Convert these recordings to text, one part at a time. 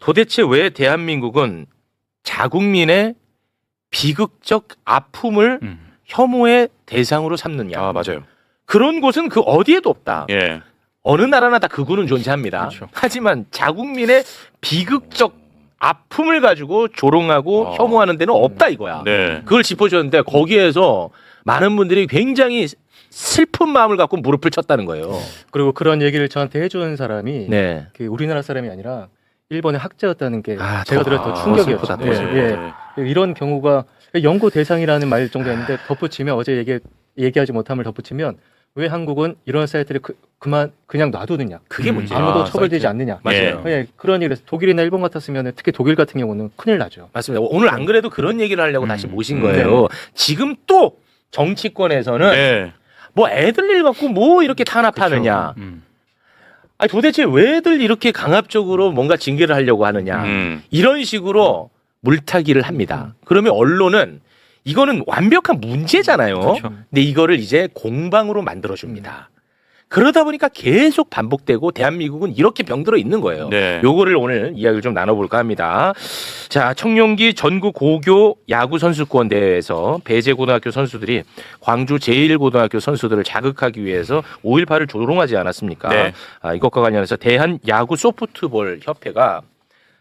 도대체 왜 대한민국은 자국민의 비극적 아픔을 혐오의 대상으로 삼느냐. 아, 맞아요. 그런 곳은 그 어디에도 없다. 예. 어느 나라나 다 극우는 존재합니다. 그렇죠. 하지만 자국민의 비극적 아픔을 가지고 조롱하고 혐오하는 데는 없다 이거야. 네. 그걸 짚어주셨는데 거기에서 많은 분들이 굉장히 슬픈 마음을 갖고 무릎을 쳤다는 거예요. 그리고 그런 얘기를 저한테 해준 사람이 네. 그 우리나라 사람이 아니라 일본의 학자였다는 게 아, 제가 더- 들은 더 더 충격이었어요. 슬프다, 이런 경우가 연구 대상이라는 말 정도였는데 덧붙이면 어제 얘기하지 못함을 덧붙이면 왜 한국은 이런 사이트를 그냥 놔두느냐? 그게 문제야. 아무도 처벌되지 사이트. 않느냐? 맞아요. 예, 그런 일에서 독일이나 일본 같았으면 특히 독일 같은 경우는 큰일 나죠. 맞습니다. 오늘 안 그래도 그런 얘기를 하려고 다시 모신 거예요. 지금 또 정치권에서는 네. 뭐 애들 일 갖고 뭐 이렇게 탄압하느냐. 아니 도대체 왜들 이렇게 강압적으로 뭔가 징계를 하려고 하느냐. 이런 식으로 물타기를 합니다. 그러면 언론은 이거는 완벽한 문제잖아요. 그렇죠. 근데 이거를 이제 공방으로 만들어줍니다. 그러다 보니까 계속 반복되고 대한민국은 이렇게 병들어 있는 거예요. 네. 요거를 오늘 이야기를 좀 나눠볼까 합니다. 자, 청룡기 전국 고교 야구 선수권 대회에서 배재고등학교 선수들이 광주 제1고등학교 선수들을 자극하기 위해서 5.18을 조롱하지 않았습니까? 네. 이것과 관련해서 대한 야구 소프트볼 협회가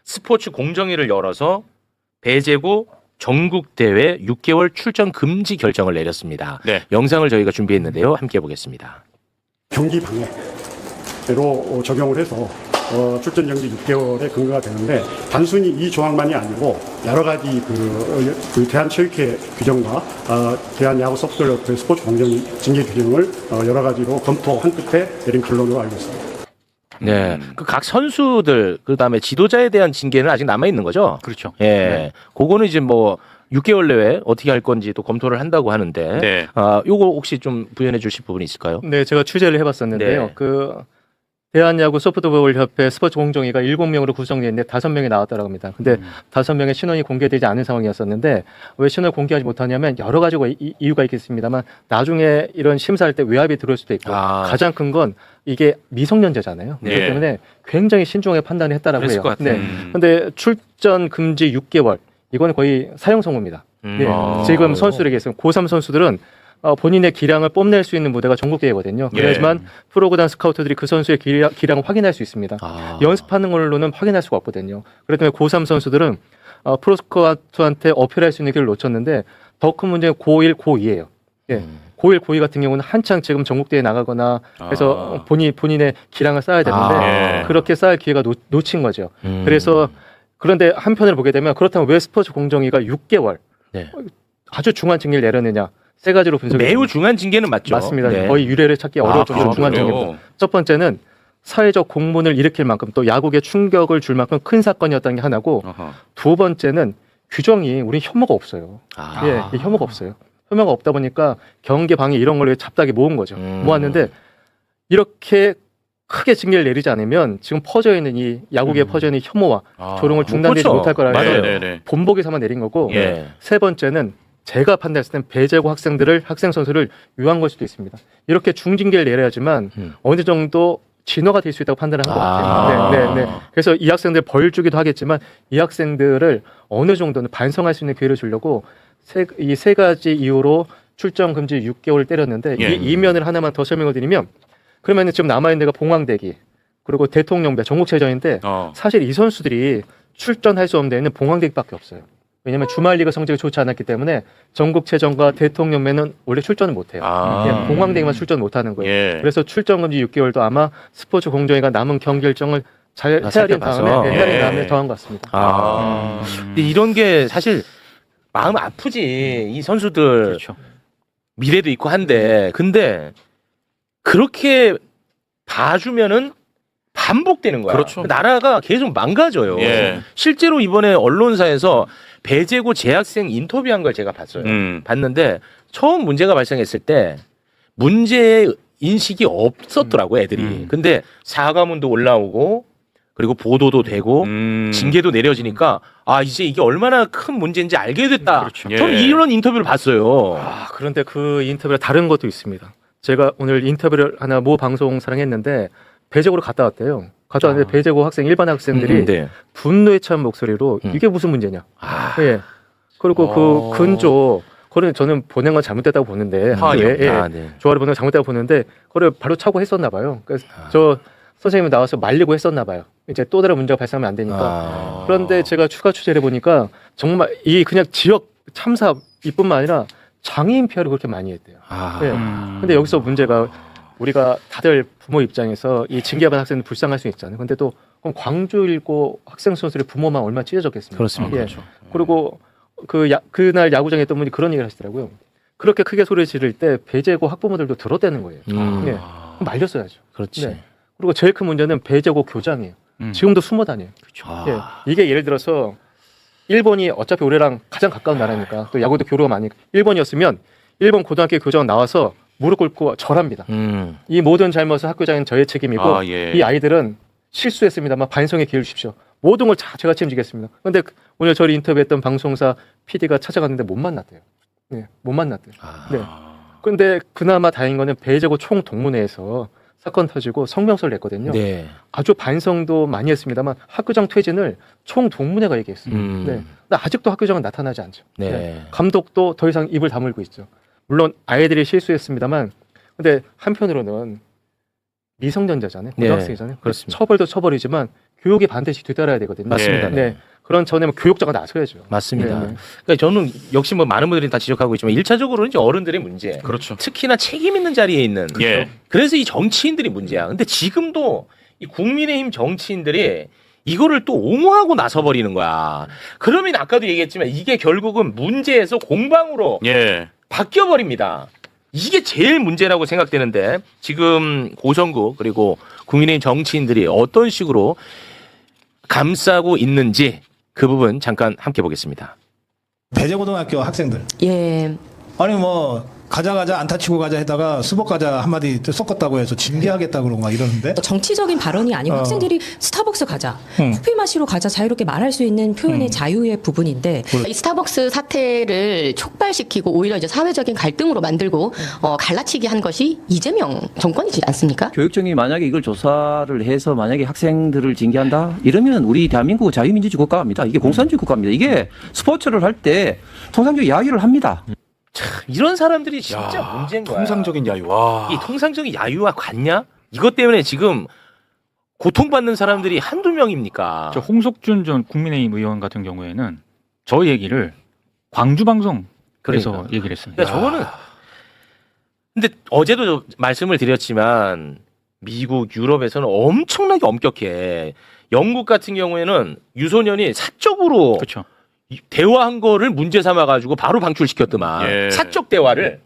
스포츠 공정위를 열어서 배재고 전국 대회 6개월 출전 금지 결정을 내렸습니다. 네. 영상을 저희가 준비했는데요. 함께 보겠습니다. 경기 방해로 적용을 해서 출전 정지 6개월의 근거가 되는데 단순히 이 조항만이 아니고 여러 가지 그 대한체육회 규정과 대한야구 소프트웨어 스포츠 공정 징계 규정을 여러 가지로 검토한 끝에 내린 결론으로 알고 있습니다. 네, 그 각 선수들 그다음에 지도자에 대한 징계는 아직 남아 있는 거죠. 그렇죠. 예, 네. 그거는 이제 뭐 6개월 내에 어떻게 할 건지 또 검토를 한다고 하는데, 네. 요거 혹시 좀 부연해 주실 부분이 있을까요? 네, 제가 취재를 해봤었는데요. 네. 그 대한야구 소프트볼 협회 스포츠 공정위가 7명으로 구성되어 있는데 5명이 나왔다고 합니다. 근데 5명의 신원이 공개되지 않은 상황이었었는데 왜 신원을 공개하지 못하냐면 여러 가지 이유가 있겠습니다만 나중에 이런 심사할 때 외압이 들어올 수도 있고 가장 큰 건 이게 미성년자잖아요. 네. 그렇기 때문에 굉장히 신중하게 판단을 했다라고 그랬을 해요. 것 같아요. 네. 근데 출전 금지 6개월 이거는 거의 사형 선고입니다. 네. 지금 선수들에게 있으면 고3 선수들은 본인의 기량을 뽐낼 수 있는 무대가 전국대회거든요. 예. 그렇지만 프로구단 스카우터들이 그 선수의 기량을 확인할 수 있습니다. 연습하는 걸로는 확인할 수가 없거든요. 그렇기 때문에 고3 선수들은 프로스카우트한테 어필할 수 있는 기회를 놓쳤는데 더 큰 문제는 고1, 고2예요. 예. 고1, 고2 같은 경우는 한창 지금 전국대회 나가거나 해서 본인의 기량을 쌓아야 되는데 예. 그렇게 쌓을 기회가 놓친 거죠. 그래서 그런데 한편으로 보게 되면 그렇다면 왜 스포츠 공정위가 6개월 네. 아주 중한 징계를 내렸느냐 세 가지로 분석이 매우 됩니다. 중한 징계는 맞죠. 맞습니다. 네. 거의 유례를 찾기 어려울 정도로 중한 그래요? 징계입니다. 첫 번째는 사회적 공분을 일으킬 만큼 또 야구에 충격을 줄 만큼 큰 사건이었다는 게 하나고 두 번째는 규정이 우리 혐오가 없어요. 예, 혐오가 없어요. 혐오가 없다 보니까 경계 방해 이런 걸 잡다하게 모은 거죠. 모았는데 이렇게 크게 징계를 내리지 않으면 지금 퍼져 있는 이 야구계에 퍼져 있는 혐오와 조롱을 중단되지 그렇죠. 못할 거라 해서 네네네. 본보기삼아 내린 거고 예. 세 번째는 제가 판단했을 땐 배재고 학생 선수를 유한 걸 수도 있습니다. 이렇게 중징계를 내려야지만 어느 정도 진화가 될 수 있다고 판단을 한 것 같아요. 네. 그래서 이 학생들 벌 주기도 하겠지만 이 학생들을 어느 정도는 반성할 수 있는 기회를 주려고 이 세 가지 이유로 출전 금지 6개월을 때렸는데 예. 이 이면을 하나만 더 설명을 드리면 그러면 지금 남아있는 데가 봉황대기 그리고 대통령배 전국체전인데 사실 이 선수들이 출전할 수 없는 데는 봉황대기밖에 없어요. 왜냐하면 주말리그 성적이 좋지 않았기 때문에 전국체전과 대통령배는 원래 출전을 못해요. 그냥 봉황대기만 출전 못하는 거예요. 예. 그래서 출전 금지 6개월도 아마 스포츠 공정위가 남은 경기 일정을 잘 헤아린 다음에 예. 더한 것 같습니다. 근데 이런 게 사실 마음 아프지. 이 선수들 그렇죠. 미래도 있고 한데 근데 그렇게 봐주면은 반복되는 거야. 그렇죠. 나라가 계속 망가져요. 예. 실제로 이번에 언론사에서 배재고 재학생 인터뷰한 걸 제가 봤어요. 봤는데 처음 문제가 발생했을 때 문제의 인식이 없었더라고 애들이. 근데 사과문도 올라오고 그리고 보도도 되고 징계도 내려지니까 이제 이게 얼마나 큰 문제인지 알게 됐다. 그렇죠. 저는 예. 이런 인터뷰를 봤어요. 그런데 그 인터뷰가 다른 것도 있습니다. 제가 오늘 인터뷰를 하나 모 방송사랑 했는데 배적으로 갔다 왔대요. 가져왔는데 배제고 학생 일반 학생들이 네. 분노에 찬 목소리로 이게 무슨 문제냐. 예. 그리고 그 근조 그거는 저는 보낸 건 잘못됐다고 보는데 학교에 네. 조화를 보낸 건 잘못됐다고 보는데 그걸 바로 차고 했었나 봐요. 그래서 저 선생님이 나와서 말리고 했었나 봐요. 이제 또 다른 문제가 발생하면 안 되니까. 그런데 제가 추가 취재를 해보니까 정말 이 그냥 지역 참사 이뿐만 아니라 장애인 피해를 그렇게 많이 했대요. 예. 근데 여기서 문제가 우리가 다들 부모 입장에서 이 징계받은 학생들 불쌍할 수 있잖아요. 근데 또 그럼 광주 일고 학생 선수들의 부모만 얼마나 찢어졌겠습니까? 그렇습니다. 예. 그렇죠. 그리고 그날 야구장에 있던 분이 그런 얘기를 하시더라고요. 그렇게 크게 소리 지를 때 배제고 학부모들도 들어대는 거예요. 예. 그럼 말렸어야죠. 그렇지. 네. 그리고 제일 큰 문제는 배제고 교장이에요. 지금도 숨어 다녀요. 예. 이게 예를 들어서 일본이 어차피 우리랑 가장 가까운 나라니까 또 야구도 교류가 많으니까 일본이었으면 일본 고등학교 교장 나와서 무릎 꿇고 절합니다. 이 모든 잘못은 학교장인 저의 책임이고 이 아이들은 실수했습니다만 반성의 기회를 주십시오. 모든 걸 다 제가 책임지겠습니다. 그런데 오늘 저를 인터뷰했던 방송사 PD가 찾아갔는데 못 만났대요. 네, 못 만났대요. 네. 그런데 그나마 다행인 거는 배제고 총동문회에서 사건 터지고 성명서를 냈거든요. 네. 아주 반성도 많이 했습니다만 학교장 퇴진을 총동문회가 얘기했어요. 네. 근데 아직도 학교장은 나타나지 않죠. 네. 네. 감독도 더 이상 입을 다물고 있죠. 물론 아이들이 실수했습니다만 근데 한편으로는 미성년자잖아요. 고등학생이잖아요. 그렇습니다. 처벌도 처벌이지만 교육이 반드시 뒤따라야 되거든요. 맞습니다. 네. 그런 전에 교육자가 나서야죠. 맞습니다. 네. 그러니까 저는 역시 뭐 많은 분들이 다 지적하고 있지만 1차적으로는 이제 어른들의 문제. 그렇죠. 특히나 책임 있는 자리에 있는. 예. 그래서 이 정치인들이 문제야. 근데 지금도 이 국민의힘 정치인들이 이거를 또 옹호하고 나서버리는 거야. 그러면 아까도 얘기했지만 이게 결국은 문제에서 공방으로 예. 바뀌어버립니다. 이게 제일 문제라고 생각되는데 지금 고성구 그리고 국민의힘 정치인들이 어떤 식으로 감싸고 있는지 그 부분 잠깐 함께 보겠습니다. 배제고등학교 학생들. 예. 아니 뭐 가자 안타 치고 가자 했다가 수복 가자 한마디 섞었다고 해서 징계하겠다 그러고 막 이러는데. 정치적인 발언이 아니고 학생들이 스타벅스 가자, 커피 마시러 가자 자유롭게 말할 수 있는 표현의 자유의 부분인데 이 스타벅스 사태를 촉발시키고 오히려 이제 사회적인 갈등으로 만들고 갈라치기 한 것이 이재명 정권이지 않습니까? 교육청이 만약에 이걸 조사를 해서 만약에 학생들을 징계한다 이러면 우리 대한민국은 자유민주주의 국가입니다. 이게 공산주의 국가입니다. 이게 스포츠를 할 때 통상적인 야유를 합니다. 참 이런 사람들이 진짜 문제인 거야. 통상적인 야유. 와. 이 통상적인 야유와 같냐? 이것 때문에 지금 고통받는 사람들이 한두 명입니까? 저 홍석준 전 국민의힘 의원 같은 경우에는 저 얘기를 광주 방송에서 그러니까. 얘기를 했습니다. 그러니까 저거는 근데 어제도 말씀을 드렸지만 미국, 유럽에서는 엄청나게 엄격해. 영국 같은 경우에는 유소년이 사적으로 그렇죠. 대화한 거를 문제 삼아 가지고 바로 방출시켰더만. 예. 사적 대화를.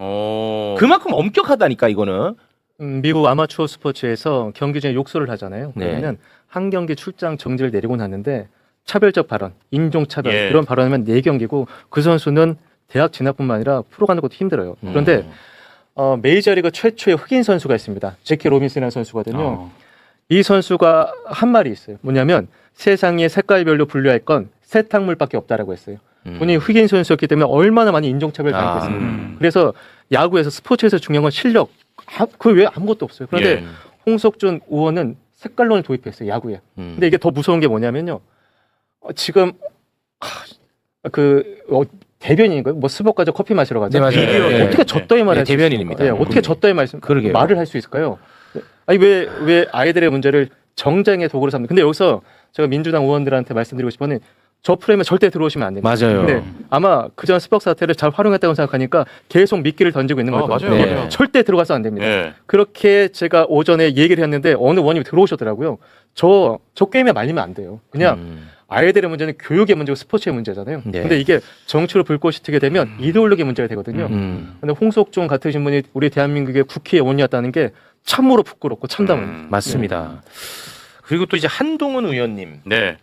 그만큼 엄격하다니까 이거는. 미국 아마추어 스포츠에서 경기 중에 욕설을 하잖아요. 네. 그러면 한 경기 출장 정지를 내리고 났는데 차별적 발언, 인종차별 예. 이런 발언하면 4경기고 그 선수는 대학 진학뿐만 아니라 프로 가는 것도 힘들어요. 그런데 메이저리그 최초의 흑인 선수가 있습니다. 제키 로빈슨이라는 선수거든요. 이 선수가 한 말이 있어요. 뭐냐면 세상에 색깔별로 분류할 건 세탁물밖에 없다라고 했어요. 본인이 흑인 선수였기 때문에 얼마나 많이 인종차별 당했겠습니까? 그래서 야구에서 스포츠에서 중요한 건 실력. 그 외에 아무것도 없어요. 그런데 예. 홍석준 의원은 색깔론을 도입했어요. 야구에. 근데 이게 더 무서운 게 뭐냐면요. 지금 대변인인가요? 뭐 스벅 가서 커피 마시러 가자. 네, 맞아요. 예. 어떻게 졌다의 말을 네, 할수 대변인입니다. 있을까요? 어떻게 졌다의 그러게요. 말을 할 수 있을까요? 아니 왜 아이들의 문제를 정쟁의 도구로 삼는? 근데 여기서 제가 민주당 의원들한테 말씀드리고 싶은 건 저 프레임에 절대 들어오시면 안 됩니다. 맞아요. 근데 아마 그전 스벅 사태를 잘 활용했다고 생각하니까 계속 미끼를 던지고 있는 거죠. 맞아요, 네. 맞아요. 절대 들어가서 안 됩니다. 예. 그렇게 제가 오전에 얘기를 했는데 어느 원님이 들어오셨더라고요. 저 게임에 말리면 안 돼요. 그냥 아이들의 문제는 교육의 문제고 스포츠의 문제잖아요. 네. 근데 이게 정치로 불꽃이 튀게 되면 이데올로기 문제가 되거든요. 근데 홍석준 같으신 분이 우리 대한민국의 국회의원이었다는 게 참으로 부끄럽고 참담합니다. 맞습니다. 그리고 또 이제 한동훈 의원님. 네.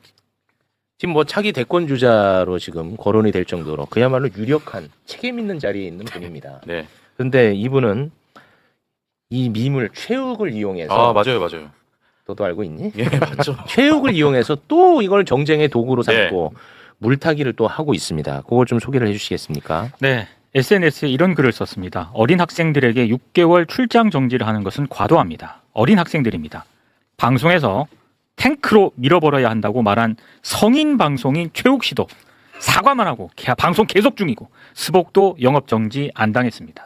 지금 뭐 차기 대권 주자로 지금 거론이 될 정도로 그야말로 유력한 책임 있는 자리에 있는 분입니다. 네. 그런데 이분은 이 밈을 최욱을 이용해서 맞아요. 너도 알고 있니? 예, 맞죠. 최욱을 이용해서 또 이걸 정쟁의 도구로 삼고 물타기를 또 하고 있습니다. 그걸 좀 소개를 해주시겠습니까? 네. SNS에 이런 글을 썼습니다. 어린 학생들에게 6개월 출장 정지를 하는 것은 과도합니다. 어린 학생들입니다. 방송에서 탱크로 밀어버려야 한다고 말한 성인 방송인 최욱 씨도 사과만 하고 방송 계속 중이고 스복도 영업 정지 안 당했습니다.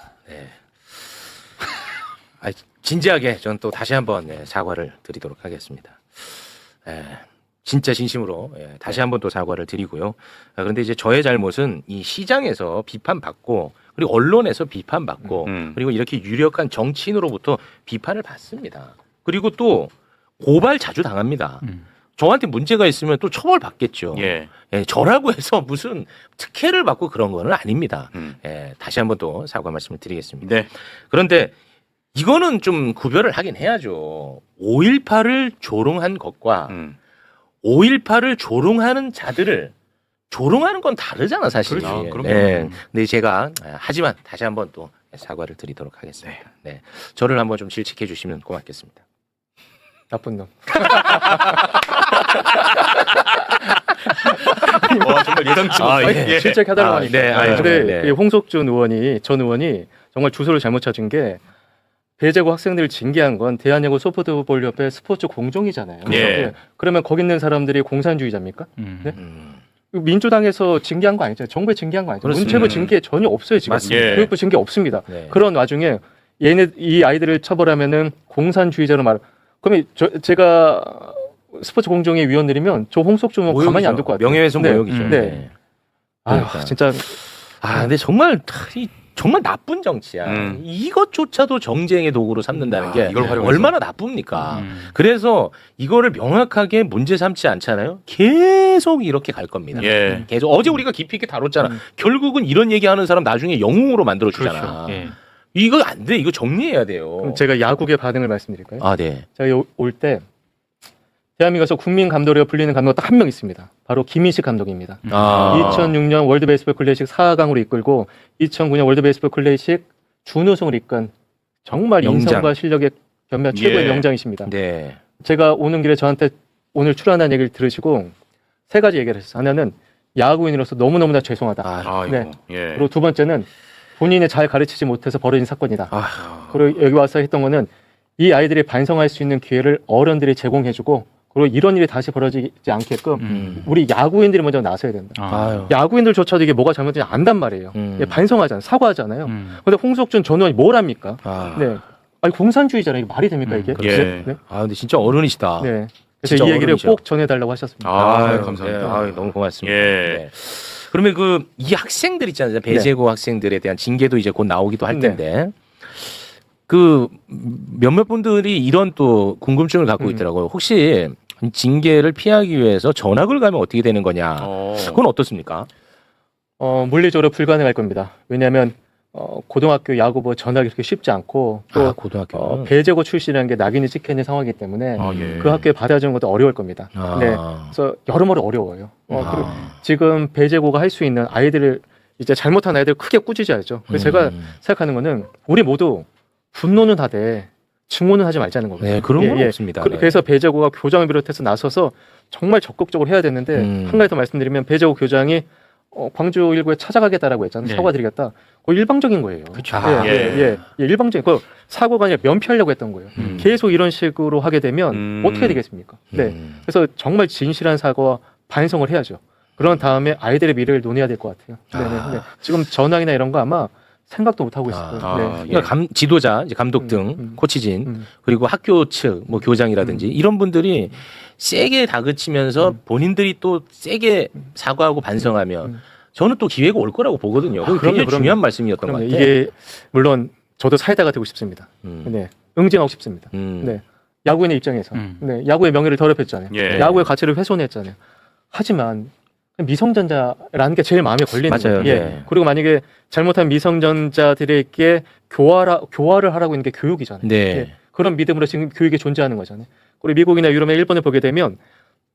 진지하게 저는 또 다시 한번 사과를 드리도록 하겠습니다. 진짜 진심으로 다시 한번 또 사과를 드리고요. 그런데 이제 저의 잘못은 이 시장에서 비판받고 그리고 언론에서 비판받고 그리고 이렇게 유력한 정치인으로부터 비판을 받습니다. 그리고 또 고발 자주 당합니다. 저한테 문제가 있으면 또 처벌받겠죠. 저라고 해서 무슨 특혜를 받고 그런 거는 아닙니다. 다시 한번 또 사과 말씀을 드리겠습니다. 네. 그런데 이거는 좀 구별을 하긴 해야죠. 5.18을 조롱한 것과 5.18을 조롱하는 자들을 조롱하는 건 다르잖아, 사실. 그렇죠. 그럼요. 근데 제가 하지만 다시 한번 또 사과를 드리도록 하겠습니다. 네. 저를 한번 좀 질책해 주시면 고맙겠습니다. 나쁜 놈. 정말 예상치 못한. 실책해달라고 하니까. 네. 근데 이 홍석준 의원이 전 의원이 정말 주소를 잘못 찾은 게 배제고 학생들을 징계한 건 대한야구 소프트볼 협회 스포츠 공정이잖아요. 예. 그러면 거기 있는 사람들이 공산주의자입니까? 네? 민주당에서 징계한 거 아니죠? 정부에 징계한 거 아니죠? 그렇습니다. 문체부 징계 전혀 없어요 지금. 맞습니다. 교육부 징계 없습니다. 네. 그런 와중에 이 아이들을 처벌하면은 공산주의자로 그러면 제가 스포츠 공정위 위원들이면 저 홍석준 의원 가만히 안 둘 것 같아요. 명예훼손 네. 모욕이죠. 네. 그러니까. 진짜. 근데 정말 나쁜 정치야. 이것조차도 정쟁의 도구로 삼는다는 게 이걸 활용해서. 얼마나 나쁩니까? 그래서 이거를 명확하게 문제 삼지 않잖아요. 계속 이렇게 갈 겁니다. 계속 어제 우리가 깊이 있게 다뤘잖아. 결국은 이런 얘기하는 사람 나중에 영웅으로 만들어 주잖아. 그렇죠. 이거 안 돼. 이거 정리해야 돼요. 그럼 제가 야구의 반응을 말씀드릴까요? 네. 제가 올 때 대한민국에서 국민 감독으로 불리는 감독 딱 한 명 있습니다. 바로 김인식 감독입니다. 2006년 월드 베이스볼 클래식 4강으로 이끌고 2009년 월드 베이스볼 클래식 준우승을 이끈 정말 명장. 인성과 실력의 겸비한 최고의 명장이십니다. 네. 제가 오는 길에 저한테 오늘 출연한 얘기를 들으시고 세 가지 얘기를 했어요. 하나는 야구인으로서 너무너무나 죄송하다. 네. 그리고 두 번째는 본인이 잘 가르치지 못해서 벌어진 사건이다. 그리고 여기 와서 했던 거는 이 아이들이 반성할 수 있는 기회를 어른들이 제공해주고 그리고 이런 일이 다시 벌어지지 않게끔 우리 야구인들이 먼저 나서야 된다. 야구인들조차도 이게 뭐가 잘못된지 안단 말이에요. 반성하잖아요. 사과하잖아요. 그런데 홍석준 전 의원이 뭘 합니까? 네. 아니 공산주의잖아요. 이게 말이 됩니까 이게? 네? 근데 진짜 어른이시다. 네. 그래서 이 얘기를 꼭 전해달라고 하셨습니다. 감사합니다. 너무 고맙습니다. 네. 그러면 이 학생들 있잖아요. 배제고 학생들에 대한 징계도 이제 곧 나오기도 할 텐데. 몇몇 분들이 이런 또 궁금증을 갖고 있더라고요. 혹시 징계를 피하기 위해서 전학을 가면 어떻게 되는 거냐? 그건 어떻습니까? 물리적으로 불가능할 겁니다. 왜냐하면 고등학교 야구부 전학이 그렇게 쉽지 않고 또 고등학교 배제고 출신이라는 게 낙인이 찍혀 있는 상황이기 때문에 그 학교에 받아주는 것도 어려울 겁니다. 네, 그래서 여러모로 어려워요. 그리고 지금 배제고가 할 수 있는 아이들을 이제 잘못한 아이들 크게 꾸짖어야죠. 그래서 제가 생각하는 거는 우리 모두 분노는 하되 증오는 하지 말자는 겁니다. 네, 그런 건 없습니다. 그래서 배제고가 교장을 비롯해서 나서서 정말 적극적으로 해야 되는데 한 가지 더 말씀드리면 배제고 교장이 광주 1구에 찾아가겠다라고 했잖아요. 사과드리겠다. 그거 일방적인 거예요. 그렇죠. 일방적인 거 사고가 아니라 면피하려고 했던 거예요. 계속 이런 식으로 하게 되면 어떻게 되겠습니까? 네. 그래서 정말 진실한 사과와 반성을 해야죠. 그런 다음에 아이들의 미래를 논해야 될 것 같아요. 네. 지금 전학이나 이런 거 아마 생각도 못 하고 있을 거예요. 그러니까 지도자, 이제 감독 등, 코치진, 그리고 학교 측, 뭐 교장이라든지 이런 분들이 세게 다그치면서 본인들이 또 세게 사과하고 반성하면 저는 또 기회가 올 거라고 보거든요. 그게 굉장히 중요한 말씀이었던 것 같아요. 이게 물론 저도 사회자가 되고 싶습니다. 네, 응징하고 싶습니다. 네, 야구인의 입장에서 네, 야구의 명예를 더럽혔잖아요. 야구의 가치를 훼손했잖아요. 하지만 미성년자라는 게 제일 마음에 걸리는 거예요. 네. 그리고 만약에 잘못한 미성년자들에게 교화를 하라고 있는 게 교육이잖아요. 네. 그런 믿음으로 지금 교육이 존재하는 거잖아요. 그리고 미국이나 유럽이나 일본을 보게 되면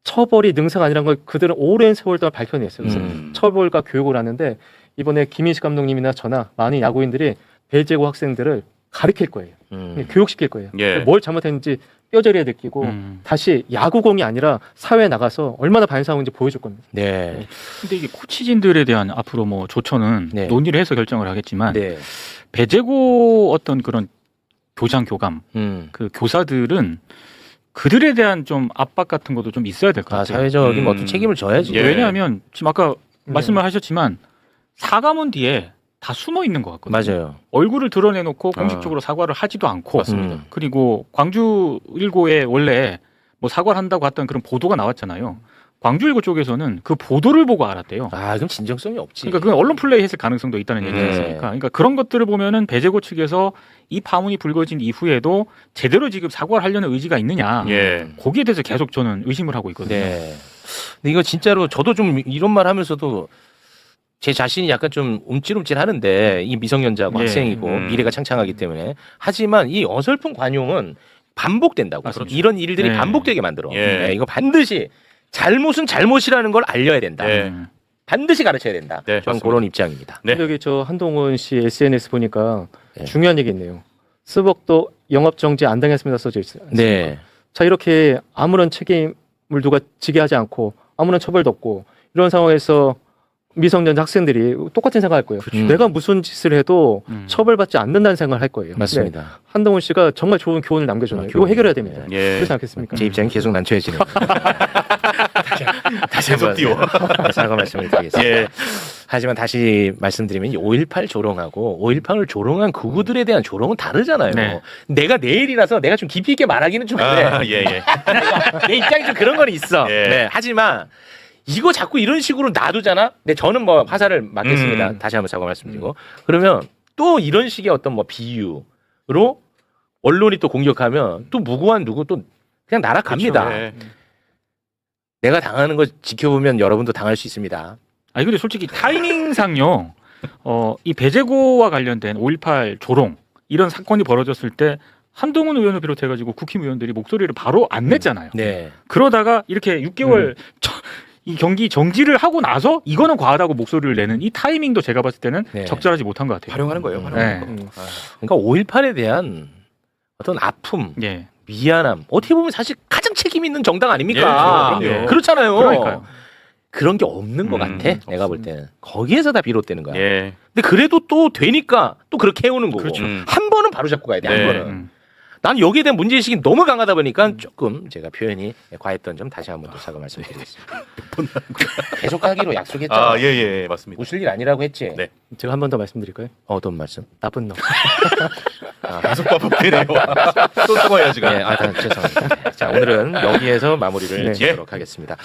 처벌이 능사가 아니라는 걸 그들은 오랜 세월 동안 밝혀냈어요. 그래서 처벌과 교육을 하는데 이번에 김인식 감독님이나 저나 많은 야구인들이 배제고 학생들을 가르칠 거예요. 교육시킬 거예요. 뭘 잘못했는지 뼈저리에 느끼고 다시 야구공이 아니라 사회에 나가서 얼마나 반성하는지 보여줄 겁니다. 네. 근데 이게 코치진들에 대한 앞으로 뭐 조처는 논의를 해서 결정을 하겠지만 배제고 어떤 그런 교장 교감 그 교사들은 그들에 대한 좀 압박 같은 것도 좀 있어야 될 것 같아요. 사회적인 어떤 책임을 져야지. 예. 왜냐하면 지금 아까 말씀을 하셨지만 사과문 뒤에 다 숨어 있는 것 같거든요. 맞아요. 얼굴을 드러내놓고 공식적으로 사과를 하지도 않고, 맞습니다. 그리고 광주 1고에 원래 뭐 사과를 한다고 했던 그런 보도가 나왔잖아요. 광주 1고 쪽에서는 그 보도를 보고 알았대요. 그럼 진정성이 없지. 그러니까 그건 언론 플레이 했을 가능성도 있다는 얘기 아니겠습니까? 그러니까 그런 것들을 보면은 배재고 측에서 이 파문이 불거진 이후에도 제대로 지금 사과를 하려는 의지가 있느냐. 거기에 대해서 계속 저는 의심을 하고 있거든요. 네. 근데 이거 진짜로 저도 좀 이런 말 하면서도 제 자신이 약간 좀 움찔움찔 하는데 이 미성년자고 학생이고 미래가 창창하기 때문에 하지만 이 어설픈 관용은 반복된다고. 이런 일들이 반복되게 만들어. 이거 반드시 잘못은 잘못이라는 걸 알려야 된다. 반드시 가르쳐야 된다. 저는 그런 입장입니다. 여기 저 한동훈 씨 SNS 보니까 중요한 얘기 있네요. 스벅도 영업 정지 안 당했습니다 써져 있어요. 네. 자, 이렇게 아무런 책임을 누가 지게 하지 않고 아무런 처벌도 없고 이런 상황에서 미성년자 학생들이 똑같은 생각할 거예요. 내가 무슨 짓을 해도 처벌받지 않는다는 생각을 할 거예요. 맞습니다. 네. 한동훈 씨가 정말 좋은 교훈을 남겨줬네요. 이거 해결해야 됩니다. 그렇지 않겠습니까? 제 입장이 계속 난처해지네요. 다시 한번 사과 말씀을 드리겠습니다. 하지만 다시 말씀드리면 5.18 조롱하고 5.18을 조롱한 그우들에 대한 조롱은 다르잖아요. 내가 내일이라서 내가 좀 깊이 있게 말하기는 좀 그래. 내 입장이 좀 그런 건 있어. 하지만 이거 자꾸 이런 식으로 놔두잖아. 근데 저는 뭐 화살을 맞겠습니다. 다시 한번 사과 말씀드리고. 그러면 또 이런 식의 어떤 뭐 비유로 언론이 또 공격하면 또 무고한 누구 또 그냥 날아갑니다. 내가 당하는 거 지켜보면 여러분도 당할 수 있습니다. 아니 근데 솔직히 타이밍상요. 이 배재고와 관련된 5.18 조롱 이런 사건이 벌어졌을 때 한동훈 의원을 비롯해가지고 국힘의원들이 목소리를 바로 안 냈잖아요. 그러다가 이렇게 6개월 이 경기 정지를 하고 나서 이거는 과하다고 목소리를 내는 이 타이밍도 제가 봤을 때는 적절하지 못한 것 같아요. 활용하는 거예요. 활용하는 거. 그러니까 5.18에 대한 어떤 아픔, 미안함, 어떻게 보면 사실 가장 책임 있는 정당 아닙니까? 그렇잖아요. 그러니까요. 그런 게 없는 것 같아. 내가 볼 때는 거기에서 다 비롯되는 거야. 근데 그래도 또 되니까 또 그렇게 해오는 거고. 한 번은 바로 잡고 가야 돼. 한 번은. 난 여기에 대한 문제의식이 너무 강하다 보니까 조금 제가 표현이 과했던 점 다시 한번 또 사과 말씀드리겠습니다. 계속 하기로 약속했잖아. 맞습니다. 웃을 일 아니라고 했지. 제가 한 번 더 말씀드릴까요? 어떤 말씀? 나쁜 놈. 계속 반복되네요. 또 통화해야지. 죄송합니다. 자, 오늘은 여기에서 마무리를 짓도록 하겠습니다.